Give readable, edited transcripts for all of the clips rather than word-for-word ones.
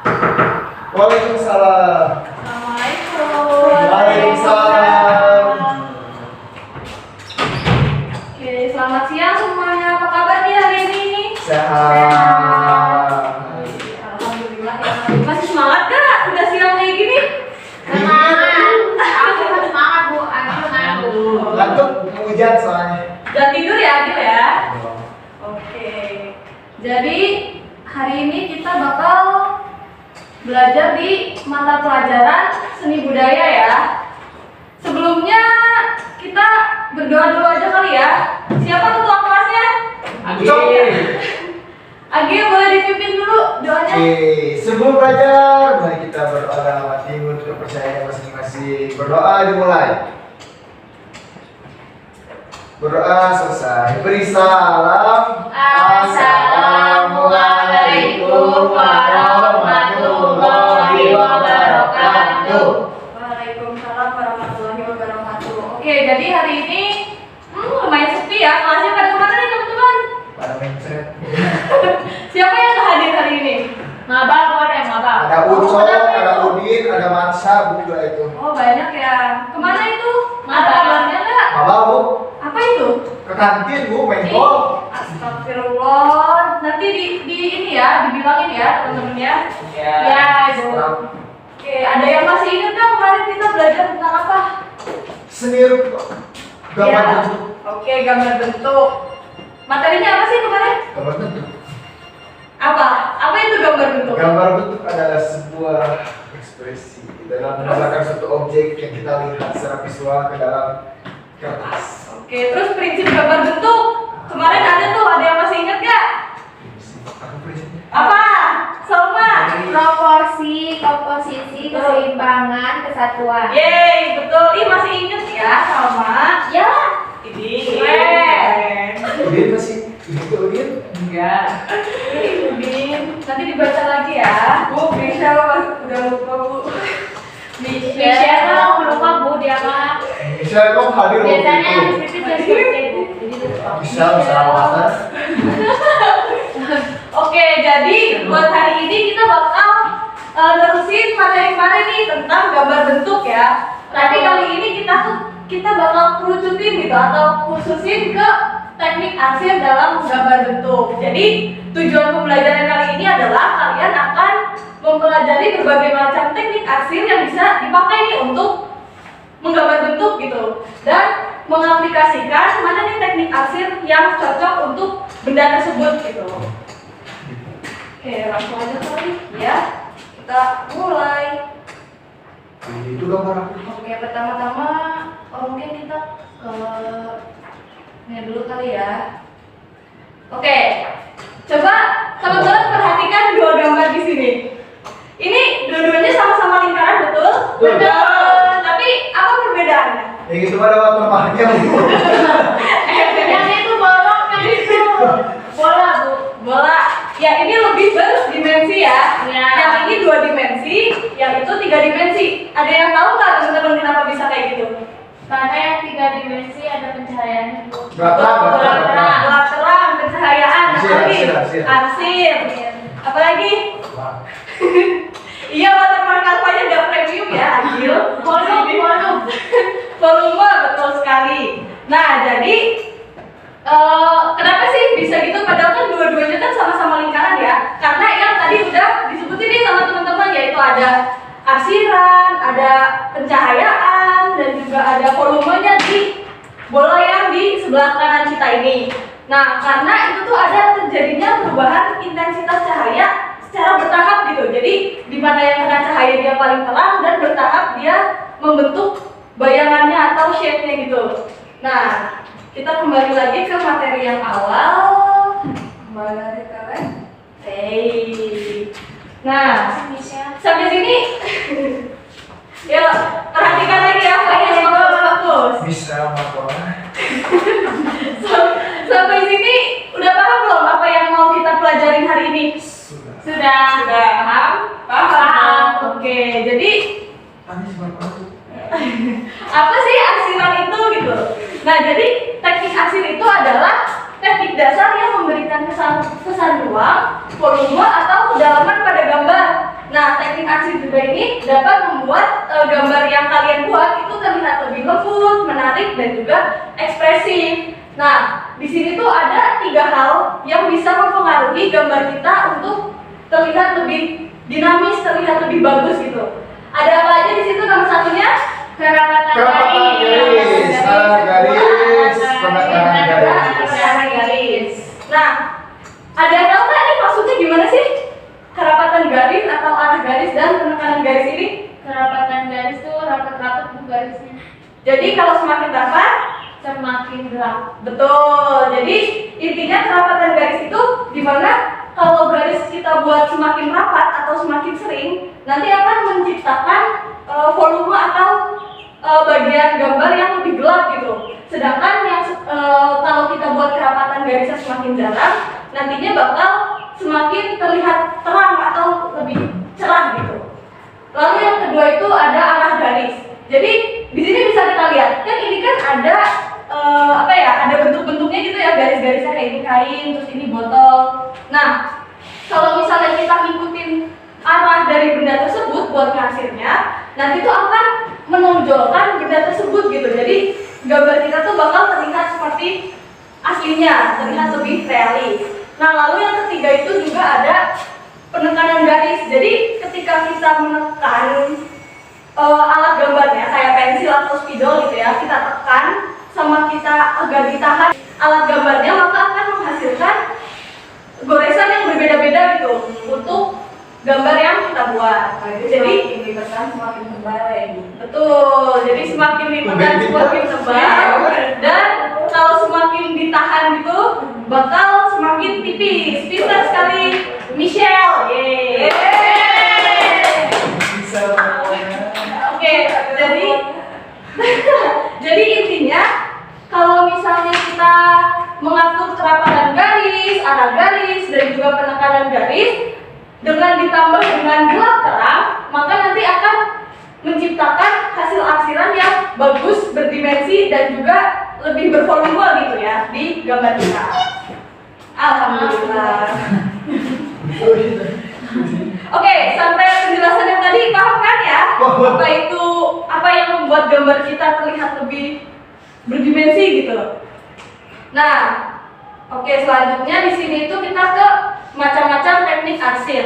Waalaikumsalam. Assalamualaikum. Waalaikumsalam. Oke, selamat siang semuanya. Apa kabar nih hari ini? Sehat. Alhamdulillah ya. Masih semangat gak? Udah siang kayak gini? Semangat. Aku semangat Bu. Aku. Ngantuk hujan soalnya. Udah tidur ya Adil ya? Oke. Jadi hari ini kita bakal belajar di mata pelajaran seni budaya ya. Sebelumnya kita berdoa dulu aja kali ya. Siapa ketua kelasnya? Agil boleh dipimpin dulu doanya. Oke, sebelum belajar, mari kita berdoa timur kepercayaan masing-masing. Berdoa dimulai. Berdoa selesai. Beri salam. Assalamualaikum warahmatullahi wabarakatuh. Waalaikumsalam warahmatullahi wabarakatuh. Oke, jadi hari ini lumayan sepi ya. Kelasnya pada kemana nih teman-teman? Pada mencret. Siapa yang hadir hari ini? Maba Bu, ada yang maba. Ada Uco, ada Udin, ada Mansa, juga itu. Oh banyak ya. Kemana itu? Ada Maba. kabarnya nggak? Apa Bu? Apa itu? Ke kantin Bu, main gol. Astagfirullah. Nanti di ini ya, dibilangin ya teman-teman ya. Ya, Ibu. Oke, ada yang masih ingat nggak kemarin kita belajar tentang apa? Seni rupa. Gambar Ya. bentuk. Oke, gambar bentuk. Materinya apa sih kemarin? Gambar bentuk. Apa? Apa itu gambar bentuk? Gambar bentuk adalah sebuah ekspresi dalam menambahkan suatu objek yang kita lihat secara visual ke dalam kertas. Oke, terus prinsip gambar bentuk. Kemarin ada tuh, ada yang masih ingat gak? Aku prinsipnya. Apa? Salma? Proporsi, komposisi, keseimbangan, kesatuan. Yeay, betul. Ih, masih inget ya Salma? Ya. Ini Keren. Udin masih itu Udin? Enggak. Ini Udin. Nanti dibaca lagi ya. Bu, Michelle udah lupa Bu. Michelle kalau lupa Bu dia mah. Bisa kok hadir waktu Biasanya itu. habis itu dia selesai Bu. Jadi lupa. Bisa atas. Oke, jadi buat hari ini kita bakal nerusin materi-materi nih tentang gambar bentuk ya. Tapi kali ini kita bakal kerucutin gitu atau khususin ke teknik arsir dalam gambar bentuk. Jadi tujuan pembelajaran kali ini adalah kalian akan mempelajari berbagai macam teknik arsir yang bisa dipakai nih untuk menggambar bentuk gitu dan mengaplikasikan mana nih teknik arsir yang cocok untuk benda tersebut gitu. Oke, langsung aja kali ya. Kita mulai. Itu gambar aku. Oke, pertama-tama mungkin kita ke ini dulu kali ya. Oke, coba teman-teman perhatikan dua gambar di sini. Ini dua-duanya sama-sama lingkaran, betul? Betul. Tapi apa perbedaannya? Yang itu ada lemahnya Bu. Yang itu bolong, yang itu bola Bu. Bola. Ya ini lebih berdimensi ya. Ya. Yang ini 2 dimensi, yang itu 3 dimensi. Ada yang tahu nggak teman-teman kenapa bisa kayak gitu? Karena yang 3 dimensi ada pencahayaannya Bu. Belakang. Gelap terang, pencahayaan, Arsir, apalagi? arsir. Arsir. Apalagi? Iya, watermark alfanya nggak premium ya, Agil. Volume. Volume, betul sekali. Nah, jadi kenapa sih bisa gitu? Padahal kan dua-duanya kan sama-sama lingkaran ya. Karena yang tadi udah disebutin nih sama teman-teman, yaitu ada arsiran, ada pencahayaan, dan juga ada volumenya di bola yang di sebelah kanan kita ini. Nah, karena itu tuh ada terjadinya perubahan intensitas cahaya secara bertahap gitu. Jadi di mana yang kena cahaya dia paling terang dan bertahap dia membentuk bayangannya atau shape-nya gitu. Nah, kita kembali lagi ke materi yang awal. Kembali lagi ke Nah, sampai sini ya perhatikan lagi ya, fokus. Bisa apa? Sampai sini udah paham belum apa yang mau kita pelajarin hari ini? Sudah. Sudah paham? Paham. Oke, jadi apa sih arsiran itu gitu? Nah, jadi teknik arsir itu adalah teknik dasar yang memberikan kesan ruang, volume atau kedalaman pada gambar Nah, teknik aksi juga ini dapat membuat gambar yang kalian buat itu terlihat lebih lembut, menarik, dan juga ekspresif. Nah, di sini tuh ada 3 hal yang bisa mempengaruhi gambar kita untuk terlihat lebih dinamis, terlihat lebih bagus gitu. Ada apa aja di situ? Nomor satunya Kerapatan Kerapatan garis, penekanan garis. penekanan garis. Nah, ada yang tahu nggak ini maksudnya gimana sih? Kerapatan garis atau arah garis dan penekanan garis ini? Kerapatan garis tuh rapat-rapat tuh garisnya. Jadi kalau semakin rapat, Semakin gelap. betul. Jadi intinya kerapatan garis itu dimana kalau garis kita buat semakin rapat atau semakin sering, nanti akan menciptakan volume atau bagian gambar yang lebih gelap gitu. Sedangkan yang kalau kita buat kerapatan garisnya semakin jarang, nantinya bakal semakin terlihat terang atau lebih cerah gitu. Lalu yang kedua itu ada arah garis. Jadi di sini bisa kita lihat kan ini kan ada ada bentuk-bentuknya gitu ya, garis-garisnya kayak ini kain, terus ini botol. Nah, kalau misalnya kita ngikutin arah dari benda tersebut buat ngasirnya, nanti tuh akan menonjolkan benda tersebut gitu. Jadi gambar kita tuh bakal terlihat seperti aslinya, terlihat lebih realis. Nah, lalu yang ketiga itu juga ada penekanan garis. Jadi ketika kita menekan alat gambarnya kayak pensil atau spidol gitu ya, kita tekan sama kita agak ditahan alat gambarnya, maka akan menghasilkan goresan yang berbeda-beda gitu untuk gambar yang kita buat. Jadi ditekan semakin tebal ya ini. betul, jadi semakin ditekan semakin tebal, dan kalau semakin ditahan gitu bakal semakin tipis. Pintar sekali Michelle. Yeay. Oke, jadi intinya kalau misalnya kita mengatur kerapatan garis, arah garis, dan juga penekanan garis dengan ditambah dengan gelap terang, maka nanti akan menciptakan hasil arsiran yang bagus, berdimensi, dan juga lebih bervolume gitu ya di gambar kita. Alhamdulillah. Oke, sampai penjelasan yang tadi paham kan ya? Apa yang membuat gambar kita terlihat lebih berdimensi gitu. Nah, oke, selanjutnya di sini itu kita ke macam-macam teknik arsir.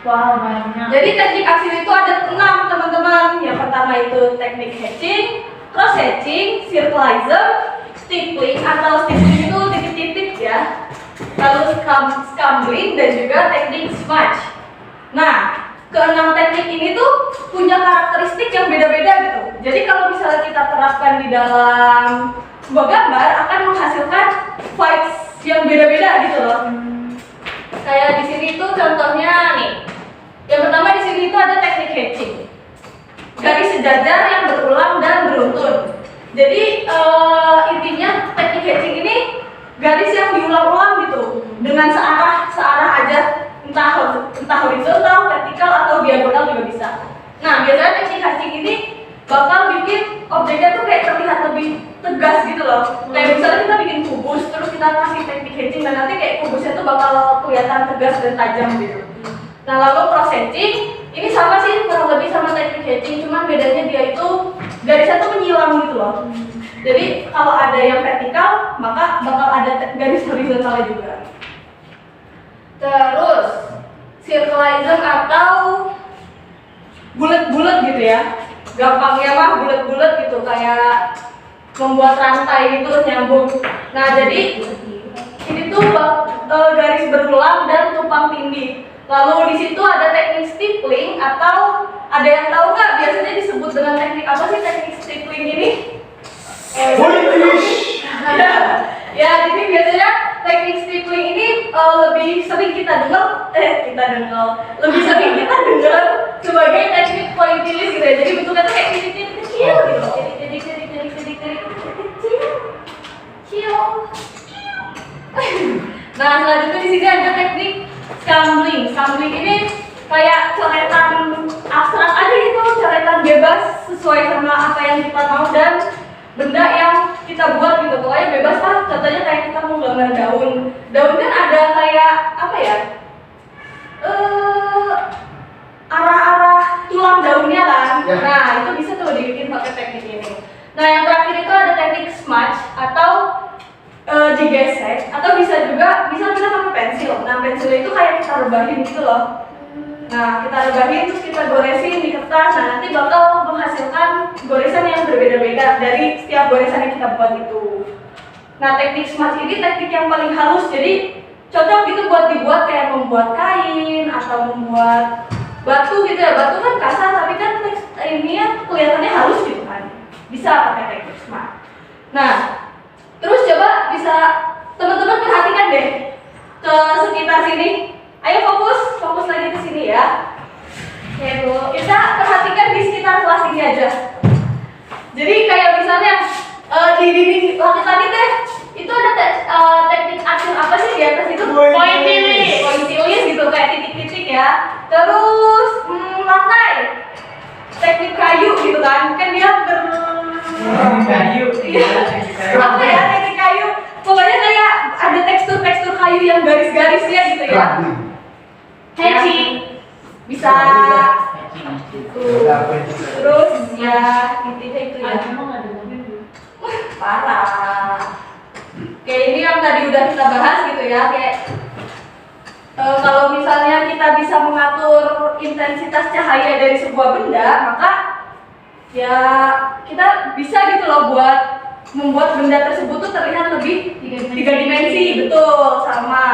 Wow, banyak. Jadi teknik arsir itu ada 6 teman-teman. Yang pertama itu teknik hatching, cross hatching, circlism, stippling atau stippling itu titik-titik ya. Lalu scumbling dan juga teknik smudge. Nah, ke-6 teknik ini tuh punya karakteristik yang beda-beda gitu. Jadi kalau misalnya kita terapkan di dalam sebuah gambar akan menghasilkan vibes yang beda-beda gitu loh. Kayak di sini tuh contohnya nih. Yang pertama di sini itu ada teknik hatching. Garis sejajar yang berulang dan beruntun. Jadi intinya teknik hatching ini garis yang diulang-ulang gitu dengan searah aja, entah horizontal, vertikal atau diagonal juga bisa. Nah, biasanya teknik hatching ini bakal bikin objeknya tuh kayak terlihat lebih tegas gitu loh. Kayak misalnya kita bikin kubus, terus kita kasih teknik hatching dan nanti kayak kubusnya tuh bakal kelihatan tegas dan tajam gitu. Nah, lalu cross hatching ini sama sih kurang lebih sama teknik hatching, cuman bedanya dia itu garisnya tuh menyilang gitu loh. Jadi kalau ada yang vertikal, maka bakal ada garis horizontal juga. Terus circlism atau bulat-bulat gitu ya. Gampangnya mah bulat-bulat gitu, kayak membuat rantai gitu terus nyambung. Nah, jadi ini tuh garis berulang dan tumpang tindih. Lalu di situ ada teknik stippling atau ada yang tahu nggak biasanya disebut dengan teknik apa sih teknik stippling ini? Ya, jadi biasanya teknik stippling ini lebih sering kita dengar lebih sering kita dengar sebagai teknik pointillist gitu ya. Jadi bentuknya tuh kayak titik-titik kecil gitu. Kecil. Nah, selanjutnya di sini ada teknik scumbling. Scumbling ini kayak coretan abstrak aja gitu, coretan bebas sesuai sama apa yang kita mau dan benda yang kita buat gitu. Pokoknya bebas lah. Contohnya kayak kita mau gambar daun. Daun kan ada kayak apa ya? Atau bisa juga, misal kita pakai pensil. Nah, pensil itu kayak kita rebahin gitu loh. Nah, kita rebahin terus kita goresin di kertas. Nah, nanti bakal menghasilkan goresan yang berbeda-beda dari setiap goresan yang kita buat itu. Nah, teknik smudge ini teknik yang paling halus, jadi cocok gitu buat dibuat kayak membuat kain atau membuat batu gitu ya. Batu kan kasar tapi kan ini ya kelihatannya halus gitu kan. Bisa pakai teknik smudge. Nah, terus coba bisa teman-teman perhatikan deh ke sekitar sini. Ayo fokus lagi ke sini ya. Oke Bu, kita perhatikan di sekitar kelas ini aja. Jadi kayak misalnya di dinding langit-langit deh, itu ada teknik arsir apa sih di atas itu? Pointillis gitu kayak titik-titik ya. Terus lantai, teknik kayu gitu kan dia kayu. apa ya teknik kayu? Pokoknya kayak ada tekstur kayu yang garis-garisnya gitu ya. Hatching bisa tuh. Terus ya titiknya itu ya. Parah. Kayak ini yang tadi udah kita bahas gitu ya, kayak kalau misalnya kita bisa mengatur intensitas cahaya dari sebuah benda, maka ya kita bisa gitu loh buat membuat benda tersebut tuh terlihat lebih tiga dimensi, betul, sama.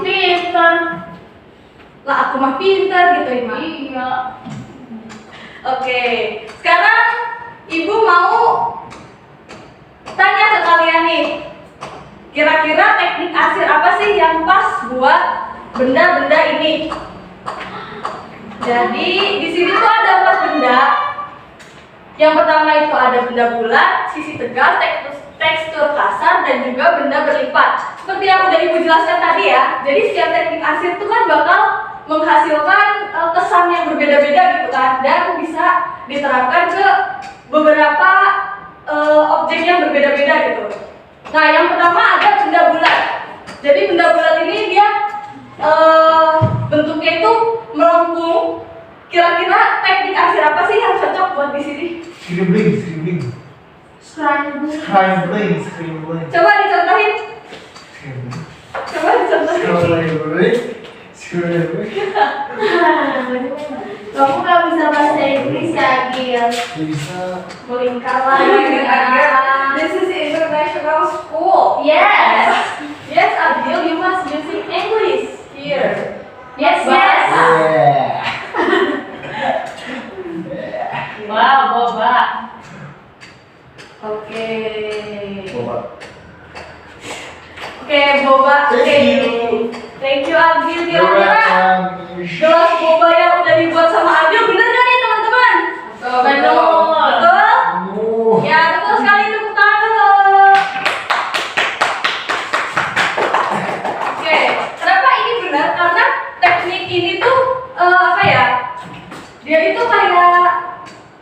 Pinter. Lah aku mah pinter gitu Ima. Iya. Oke, sekarang Ibu mau tanya ke kalian nih, kira-kira teknik arsir apa sih yang pas buat benda-benda ini? Jadi di sini tuh ada 4 benda. Yang pertama itu ada benda bulat, sisi tegas, tekstur kasar, dan juga benda berlipat. Seperti yang udah Ibu jelaskan tadi ya. Jadi setiap teknik arsir itu kan bakal menghasilkan kesan yang berbeda-beda gitu kan, dan bisa diterapkan ke beberapa objek yang berbeda-beda gitu. Nah, yang pertama ada benda bulat. Jadi benda bulat ini dia bentuknya itu melengkung. Kira-kira teknik arsir apa sih yang cocok buat di sini? Scribbling. Coba dicontohin. Kamu gak bisa bahasa Inggris ya, Gil? Bisa. Melingkar lagi. This is international school. Yes. Yes, Adil, you must using English here. Yes, Bahasa. Wow, boba. Oke. Coba. Oke, boba. Oke. Thank you. Thank you, Adil. You're Kira-kira welcome. gelas boba yang udah dibuat sama Adil bener gak nih teman-teman? Betul. Betul? Ya, betul sekali, tepuk tangan dulu. Oke, kenapa ini benar? Karena teknik ini tuh apa ya? Dia itu kayak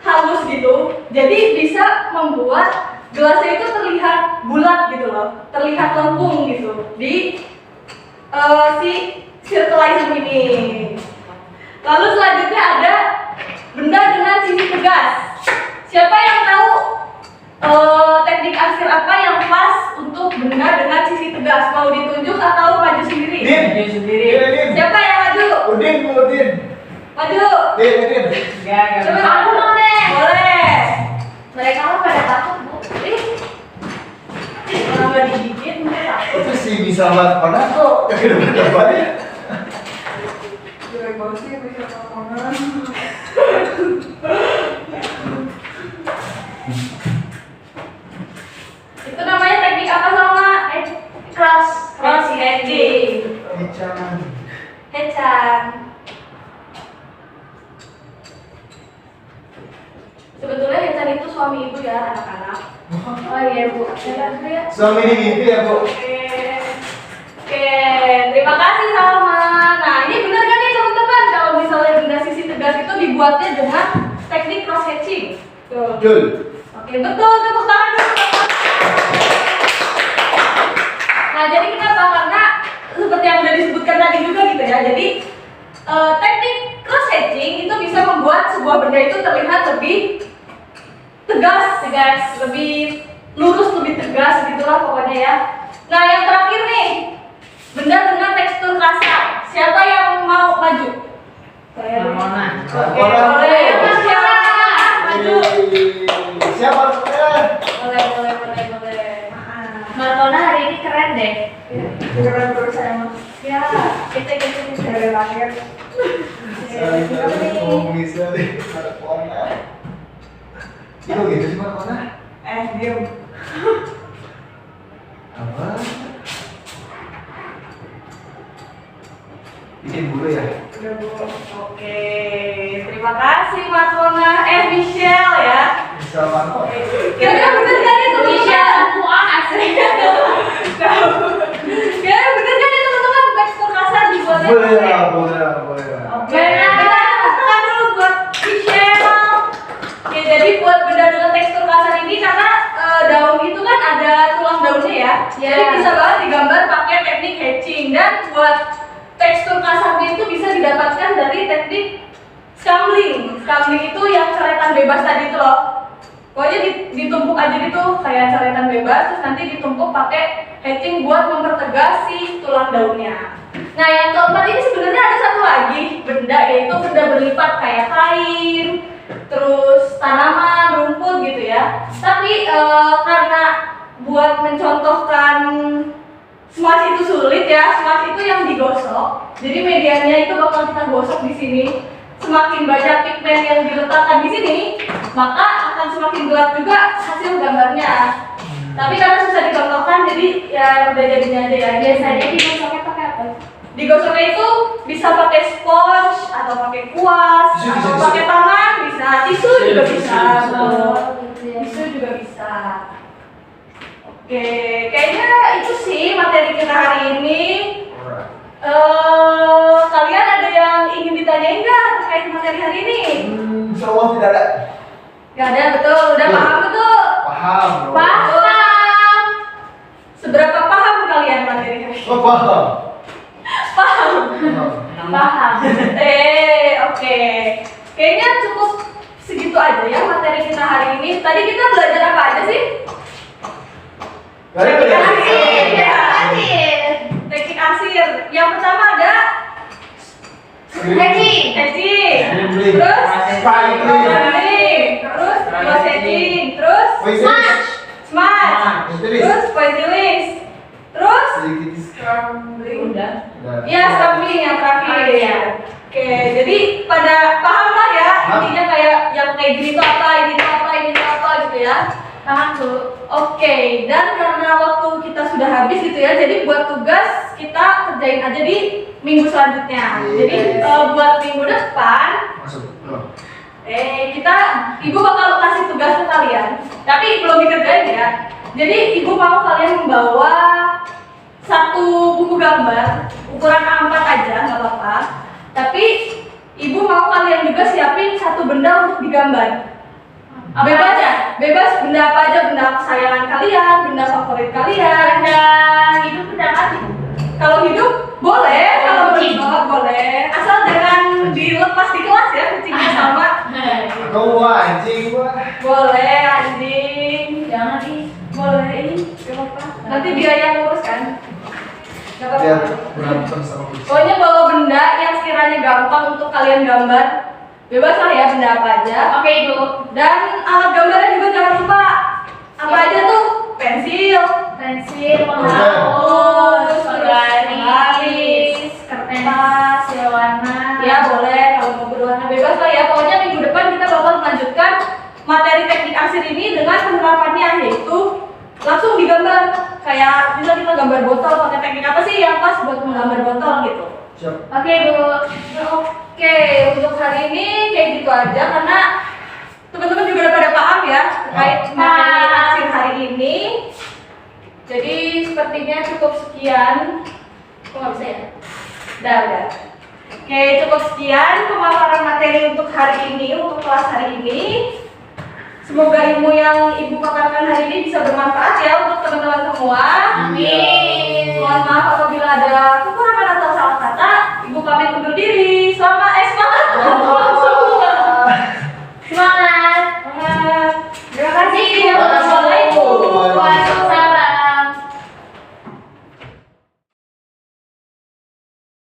halus gitu, jadi bisa membuat gelasnya itu terlihat bulat gitu loh, terlihat lengkung gitu di si circleism ini. Lalu selanjutnya ada benda dengan sisi tegas. Siapa yang tahu teknik arsir apa yang pas untuk benda dengan sisi tegas? Mau ditunjuk atau maju sendiri? Din. Siapa yang maju? Udin. Maju. Din. Coba Aku mau deh. boleh. Mereka mah pada takut, Bu. Orang nggak digigit mereka takut. Itu sih bisa buat mana kok? Dapat ya? Itu namanya teknik apa sama? Cross Hatching. Hechan. Sebetulnya Hechan itu suami ibu ya, anak-anak. Oh iya, Bu. Ya. Suami ini mimpi ya, Bu? Oke, terima kasih Salma. Nah, ini benar kan nih teman-teman, kalau misalnya benda sisi tegas itu dibuatnya dengan teknik cross hatching. Tuh. Betul. Oke, betul, tepuk tangan dulu. Nah, jadi kenapa? Karena seperti yang udah disebutkan tadi juga gitu ya. Jadi teknik cross hatching itu bisa membuat sebuah benda itu terlihat lebih tegas, lebih lurus, lebih tegas gitulah pokoknya ya. Nah yang terakhir nih, benda dengan tekstur kasar. Siapa yang mau maju? Mona. Oke, boleh. Siapa? Maju. Siapa sebenarnya? Boleh. Martona hari ini keren deh. Keren terus saya mas. Ya, kita dari lahir. Ngomong bisa deh, ada Kona. Itu gitu sih Kona. Diam. Apa? Bikin dulu ya. Udah Bu. Oke, terima kasih Mas Rona. Michelle ya. Bisa mana? Kira-kira bener kan itu Michelle semua asli. Kira-kira bener kan itu teman-teman tekstur kasar dibuatnya? Boleh. Benar. Tekan dulu buat Michelle. Oke, jadi buat benda dengan tekstur kasar ini karena daun itu kan ada tulang daunnya ya. Jadi bisa banget digambar pakai teknik hatching, dan buat tekstur kasarnya itu bisa didapatkan dari teknik scumbling. Scumbling itu yang coretan bebas tadi itu loh. Pokoknya ditumpuk aja gitu kayak coretan bebas, terus nanti ditumpuk pakai hatching buat mempertegas si tulang daunnya. Nah yang keempat ini sebenarnya ada satu lagi benda, yaitu benda berlipat kayak kain, terus tanaman, rumput gitu ya. Tapi karena buat mencontohkan smash itu sulit ya, smash itu yang digosok. Jadi medianya itu bakal kita gosok di sini. Semakin banyak pigmen yang diletakkan di sini, maka akan semakin gelap juga hasil gambarnya. Tapi karena susah dicontohkan, jadi ya udah jadinya aja ya. Biasanya digosoknya pakai apa? Digosoknya itu bisa pakai sponge atau pakai kuas atau pakai tangan, bisa tisu juga bisa. Tisu juga bisa. Oke, kayaknya itu sih materi kita hari ini. Kalian ada yang ingin ditanyain nggak terkait materi hari ini? Semua tidak ada. Gak ada, betul. Udah paham betul? Paham. Paham. Seberapa paham kalian materi hari ini? Oh, paham. Paham. Paham. Oke. Kayaknya cukup segitu aja ya materi kita hari ini. Tadi kita belajar apa aja sih? Teknik arsir. Yang pertama ada Hatching. terus cross hatching, terus smash, terus pointillis, terus Udah. ya scumbling yang terakhir. Iya. Oke, jadi pada paham lah ya intinya kayak yang kayak gini tuh apa, ini tuh apa, ini tuh apa gitu ya. Paham Bu. Oke, dan karena waktu kita sudah habis gitu ya, jadi buat tugas kita kerjain aja di minggu selanjutnya. Jadi buat minggu depan, Masuk. ibu bakal kasih tugas ke kalian, tapi belum dikerjain ya. Jadi ibu mau kalian membawa satu buku gambar ukuran A4 aja, nggak apa-apa. Tapi ibu mau kalian juga siapin satu benda untuk digambar. Bebas ya, bebas benda apa aja, benda kesayangan kalian, benda favorit kalian. Benda hidup benda mati. Kalau hidup boleh, kalau Kucing. berdoa boleh, asal jangan dilepas di kelas ya kucingnya sama. Kau anjing gua. Boleh anjing, Jangan nih. boleh ini, gak apa-apa. Nanti dia yang ngurus kan? Gak Biar apa-apa. berantem sama kucing. Pokoknya bawa benda yang sekiranya gampang untuk kalian gambar. Bebas lah ya benda apa aja. Oke Ibu. Dan alat gambarnya juga jangan lupa. Apa aja tuh? Pensil, Pensil, penghapus, penggaris, kertas, ya warna. ya boleh kalau mau berwarna bebas lah ya. Pokoknya minggu depan kita bakal melanjutkan materi teknik arsir ini dengan penerapannya, yaitu langsung digambar. Kayak bisa kita gambar botol pakai teknik apa sih yang pas buat menggambar botol gitu. Siap. Oke Bu. Oke, untuk hari ini kayak gitu aja karena teman-teman juga udah pada paham ya terkait materi arsir hari ini. Jadi sepertinya cukup sekian. Kok nggak bisa ya? Udah. Oke, cukup sekian pemaparan materi untuk hari ini, untuk kelas hari ini. Semoga ilmu yang Ibu paparkan hari ini bisa bermanfaat ya untuk teman-teman semua. Amin. Mohon maaf